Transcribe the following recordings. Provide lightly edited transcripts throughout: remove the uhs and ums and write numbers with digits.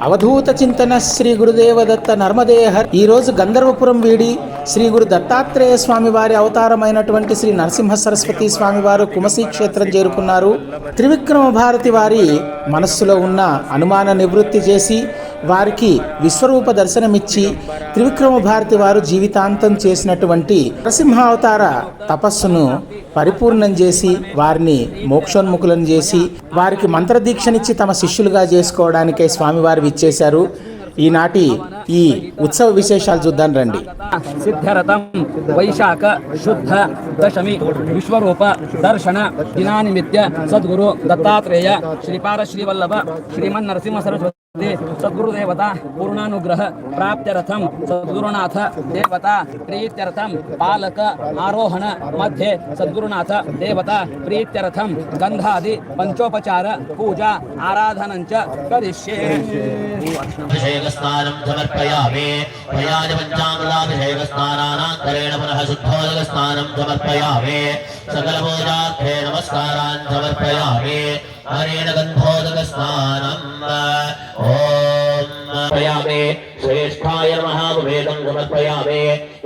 అవధూత చింతన శ్రీ గురుదేవదత్త నర్మదేహర్ ఈ రోజు గంధర్వపురం వీడి శ్రీ గురు దత్తాత్రేయ స్వామి వారి అవతారమైనటువంటి శ్రీ నరసింహ సరస్వతి స్వామి వారు కుమసి క్షేత్రం చేరుకున్నారు. త్రివిక్రమ భారతి వారి మనస్సులో ఉన్న అనుమాన నివృత్తి చేసి వారికి విశ్వరూప దర్శనమిచ్చి త్రివిక్రమ భారతి వారు జీవితాంతం చేసినటువంటి నరసింహావతార తపస్సును పరిపూర్ణం చేసి వారిని మోక్షోన్ముఖులను చేసి వారికి మంత్రదీక్షనిచ్చి తమ శిష్యులుగా చేసుకోవడానికే స్వామివారు విచ్చేశారు. ఈనాటి ఈ ఉత్సవ విశేషాలు చూద్దాం రండి. సిద్ధరథం వైశాఖ శుద్ధ దశమి విశ్వరూప దర్శన దినానిమిత్య సద్గురు దత్తాత్రేయ శ్రీపాద శ్రీవల్లభ శ్రీమన్ నరసింహ సరస్వతి సద్గురుదేవత పూర్ణానుగ్రహ ప్రాప్త్యర్థం సద్గురునాథ దేవత ప్రీత్యర్థం పాలక ఆరోహణ మధ్య సద్గురునాథ దేవత ప్రీత్యర్థం గంధాది పంచోపచార పూజా ఆరాధనంచ కరిష్యే. అభిషేకస్నానం సమర్పయామి. ప్రయాణ పంచామృతాభిషేకస్నానానంతరేణ పునః శుద్ధోదకస్నానం సమర్పయామి. సకల పూజార్థే నమస్కారాన్ సమర్పయామి. హరేణ గంధోదకస్నానం ఓం సమర్పయామి. శ్రేష్ఠాయ నమః వేదం సమర్పయామి.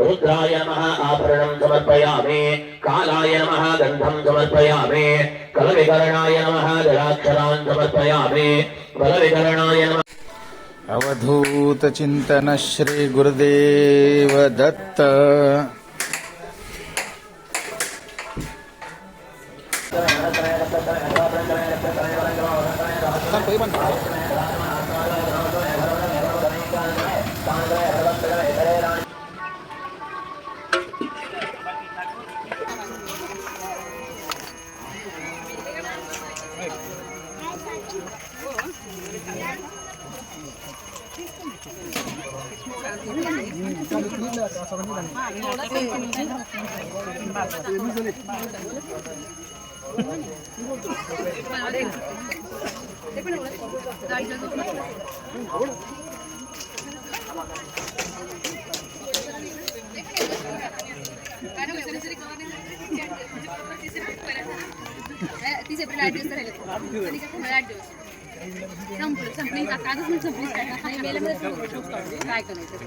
రుద్రాయ నమః ఆభరణం సమర్పయామి. కాలాయ నమః గంధం సమర్పయామి. కలవికరణాయ నమః జలాక్షరాన్ సమర్పయామి. బలవికరణాయ నమః. అవధూత చింతన శ్రీ గురుదేవ దత్త. संपली कागज में संपली नाही मेले मध्ये काय करायचं.